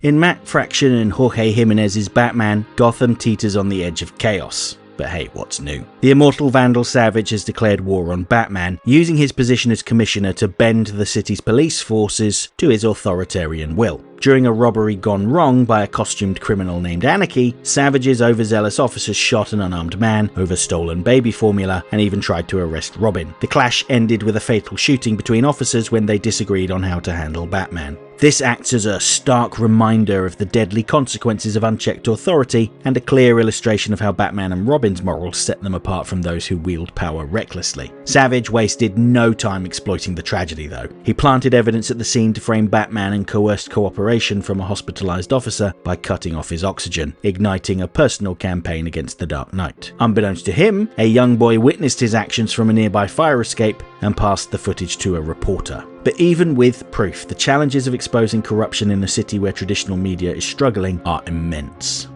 In Matt Fraction and Jorge Jimenez's Batman, Gotham teeters on the edge of chaos. But hey, what's new? The immortal Vandal Savage has declared war on Batman, using his position as commissioner to bend the city's police forces to his authoritarian will. During a robbery gone wrong by a costumed criminal named Anarchy, Savage's overzealous officers shot an unarmed man over stolen baby formula and even tried to arrest Robin. The clash ended with a fatal shooting between officers when they disagreed on how to handle Batman. This acts as a stark reminder of the deadly consequences of unchecked authority and a clear illustration of how Batman and Robin's morals set them apart from those who wield power recklessly. Savage wasted no time exploiting the tragedy though. He planted evidence at the scene to frame Batman and coerced cooperation from a hospitalized officer by cutting off his oxygen, igniting a personal campaign against the Dark Knight. Unbeknownst to him, a young boy witnessed his actions from a nearby fire escape and passed the footage to a reporter. But even with proof, the challenges of exposing corruption in a city where traditional media is struggling are immense.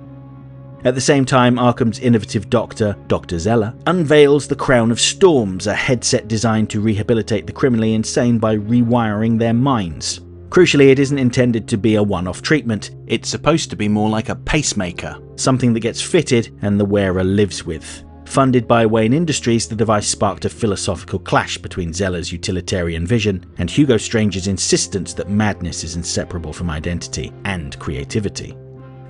At the same time, Arkham's innovative doctor, Dr. Zeller, unveils the Crown of Storms, a headset designed to rehabilitate the criminally insane by rewiring their minds. Crucially, it isn't intended to be a one-off treatment, it's supposed to be more like a pacemaker, something that gets fitted and the wearer lives with. Funded by Wayne Industries, the device sparked a philosophical clash between Zeller's utilitarian vision and Hugo Strange's insistence that madness is inseparable from identity and creativity.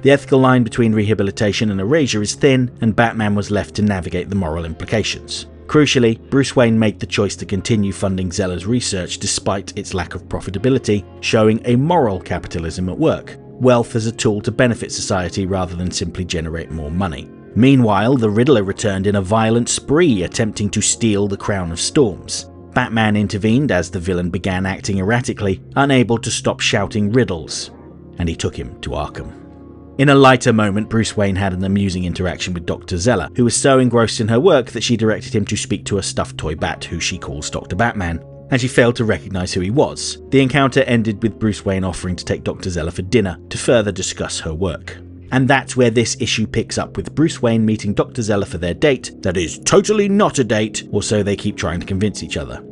The ethical line between rehabilitation and erasure is thin, and Batman was left to navigate the moral implications. Crucially, Bruce Wayne made the choice to continue funding Zeller's research despite its lack of profitability, showing a moral capitalism at work. Wealth as a tool to benefit society rather than simply generate more money. Meanwhile, the Riddler returned in a violent spree, attempting to steal the Crown of Storms. Batman intervened as the villain began acting erratically, unable to stop shouting riddles, and he took him to Arkham. In a lighter moment, Bruce Wayne had an amusing interaction with Dr. Zeller, who was so engrossed in her work that she directed him to speak to a stuffed toy bat who she calls Dr. Batman, and she failed to recognize who he was. The encounter ended with Bruce Wayne offering to take Dr. Zeller for dinner to further discuss her work. And that's where this issue picks up, with Bruce Wayne meeting Dr. Zeller for their date that is totally not a date, or so they keep trying to convince each other.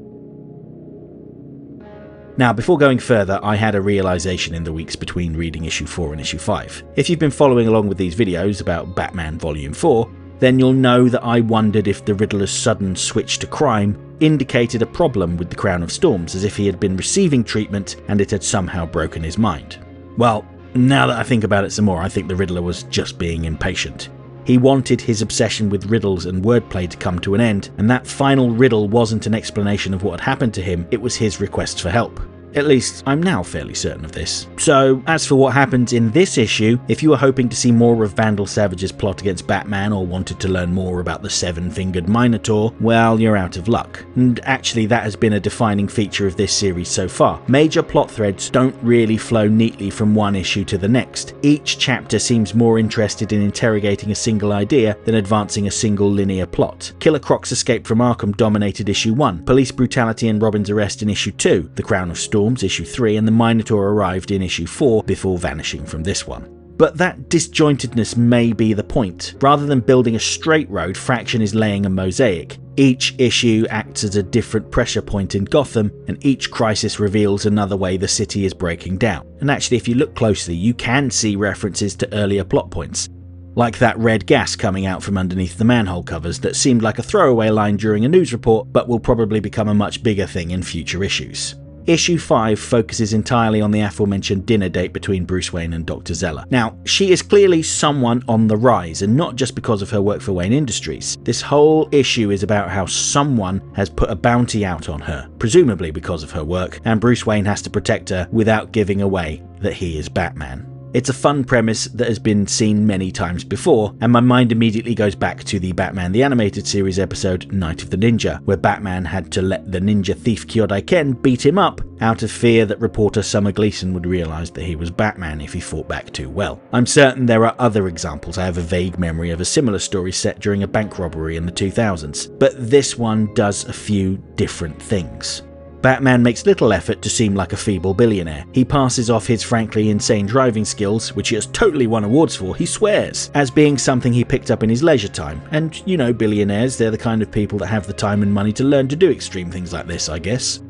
Now, before going further, I had a realization in the weeks between reading issue 4 and issue 5. If you've been following along with these videos about Batman Volume 4, then you'll know that I wondered if the Riddler's sudden switch to crime indicated a problem with the Crown of Storms, as if he had been receiving treatment and it had somehow broken his mind. Well, now that I think about it some more, I think the Riddler was just being impatient. He wanted his obsession with riddles and wordplay to come to an end, and that final riddle wasn't an explanation of what had happened to him, it was his request for help. At least, I'm now fairly certain of this. So, as for what happens in this issue, if you were hoping to see more of Vandal Savage's plot against Batman or wanted to learn more about the seven-fingered Minotaur, well, you're out of luck. And actually, that has been a defining feature of this series so far. Major plot threads don't really flow neatly from one issue to the next. Each chapter seems more interested in interrogating a single idea than advancing a single linear plot. Killer Croc's escape from Arkham dominated issue 1, police brutality and Robin's arrest in issue 2, the Crown of Storms issue 3, and the Minotaur arrived in issue 4 before vanishing from this one. But that disjointedness may be the point. Rather than building a straight road, Fraction is laying a mosaic. Each issue acts as a different pressure point in Gotham, and each crisis reveals another way the city is breaking down. And actually, if you look closely, you can see references to earlier plot points. Like that red gas coming out from underneath the manhole covers that seemed like a throwaway line during a news report, but will probably become a much bigger thing in future issues. Issue 5 focuses entirely on the aforementioned dinner date between Bruce Wayne and Dr. Zeller. Now, she is clearly someone on the rise, and not just because of her work for Wayne Industries. This whole issue is about how someone has put a bounty out on her, presumably because of her work, and Bruce Wayne has to protect her without giving away that he is Batman. It's a fun premise that has been seen many times before, and my mind immediately goes back to the Batman the Animated Series episode Night of the Ninja, where Batman had to let the ninja thief Kyodai Ken beat him up out of fear that reporter Summer Gleason would realise that he was Batman if he fought back too well. I'm certain there are other examples. I have a vague memory of a similar story set during a bank robbery in the 2000s, but this one does a few different things. Batman makes little effort to seem like a feeble billionaire. He passes off his frankly insane driving skills, which he has totally won awards for, he swears, as being something he picked up in his leisure time. And, you know, billionaires, they're the kind of people that have the time and money to learn to do extreme things like this, I guess.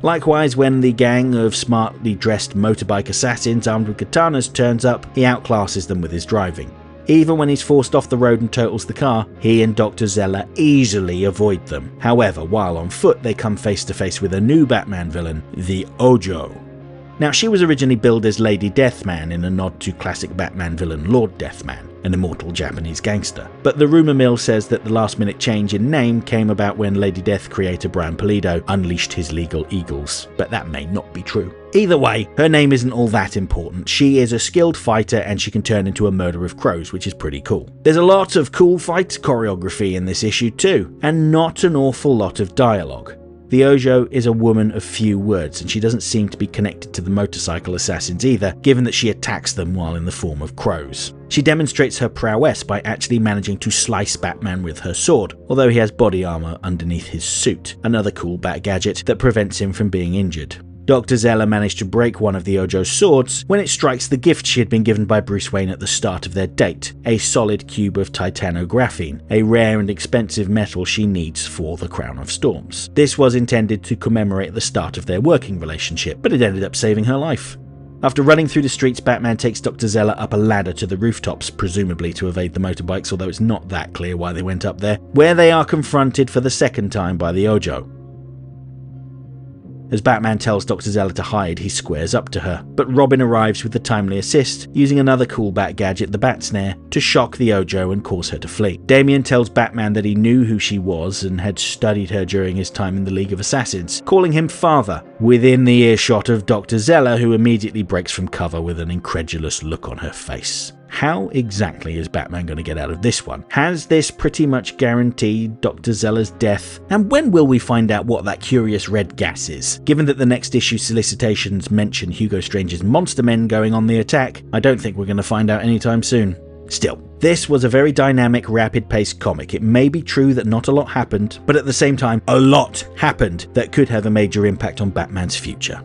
Likewise, when the gang of smartly dressed motorbike assassins armed with katanas turns up, he outclasses them with his driving. Even when he's forced off the road and totals the car, he and Dr. Zeller easily avoid them. However, while on foot, they come face to face with a new Batman villain, the Ojo. Now, she was originally billed as Lady Deathman in a nod to classic Batman villain Lord Deathman, an immortal Japanese gangster. But the rumour mill says that the last-minute change in name came about when Lady Death creator Brian Pulido unleashed his legal eagles, but that may not be true. Either way, her name isn't all that important. She is a skilled fighter and she can turn into a murder of crows, which is pretty cool. There's a lot of cool fight choreography in this issue too, and not an awful lot of dialogue. The Ojo is a woman of few words, and she doesn't seem to be connected to the motorcycle assassins either, given that she attacks them while in the form of crows. She demonstrates her prowess by actually managing to slice Batman with her sword, although he has body armor underneath his suit, another cool Bat gadget that prevents him from being injured. Dr. Zeller managed to break one of the Ojo's swords when it strikes the gift she had been given by Bruce Wayne at the start of their date, a solid cube of titanographene, a rare and expensive metal she needs for the Crown of Storms. This was intended to commemorate the start of their working relationship, but it ended up saving her life. After running through the streets, Batman takes Dr. Zeller up a ladder to the rooftops, presumably to evade the motorbikes, although it's not that clear why they went up there, where they are confronted for the second time by the Ojo. As Batman tells Dr. Zeller to hide, he squares up to her, but Robin arrives with the timely assist, using another cool Bat gadget, the Bat Snare, to shock the Ojo and cause her to flee. Damian tells Batman that he knew who she was and had studied her during his time in the League of Assassins, calling him father, within the earshot of Dr. Zeller, who immediately breaks from cover with an incredulous look on her face. How exactly is Batman going to get out of this one? Has this pretty much guaranteed Dr. Zeller's death? And when will we find out what that curious red gas is? Given that the next issue solicitations mention Hugo Strange's monster men going on the attack, I don't think we're going to find out anytime soon. Still, this was a very dynamic, rapid-paced comic. It may be true that not a lot happened, but at the same time, a lot happened that could have a major impact on Batman's future.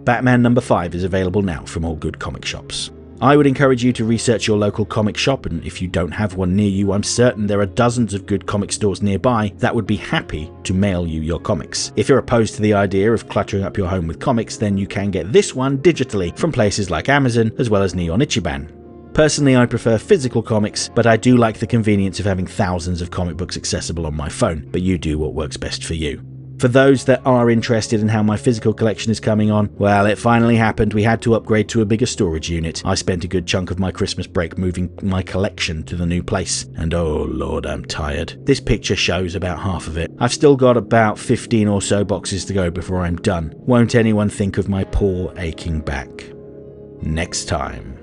Batman number 5 is available now from all good comic shops. I would encourage you to research your local comic shop, and if you don't have one near you, I'm certain there are dozens of good comic stores nearby that would be happy to mail you your comics. If you're opposed to the idea of cluttering up your home with comics, then you can get this one digitally from places like Amazon as well as Neon Ichiban. Personally, I prefer physical comics, but I do like the convenience of having thousands of comic books accessible on my phone, but you do what works best for you. For those that are interested in how my physical collection is coming on, well, it finally happened. We had to upgrade to a bigger storage unit. I spent a good chunk of my Christmas break moving my collection to the new place, and oh lord, I'm tired. This picture shows about half of it. I've still got about 15 or so boxes to go before I'm done. Won't anyone think of my poor aching back? Next time.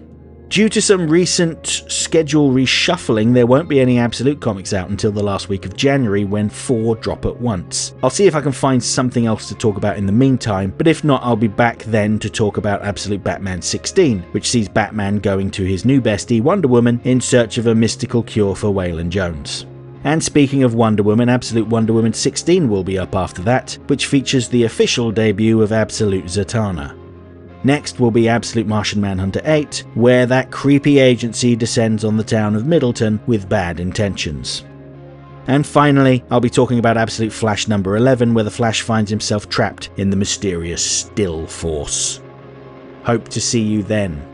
Due to some recent schedule reshuffling, there won't be any Absolute comics out until the last week of January, when 4 drop at once. I'll see if I can find something else to talk about in the meantime, but if not, I'll be back then to talk about Absolute Batman 16, which sees Batman going to his new bestie Wonder Woman in search of a mystical cure for Waylon Jones. And speaking of Wonder Woman, Absolute Wonder Woman 16 will be up after that, which features the official debut of Absolute Zatanna. Next will be Absolute Martian Manhunter 8, where that creepy agency descends on the town of Middleton with bad intentions. And finally, I'll be talking about Absolute Flash number 11, where the Flash finds himself trapped in the mysterious Still Force. Hope to see you then.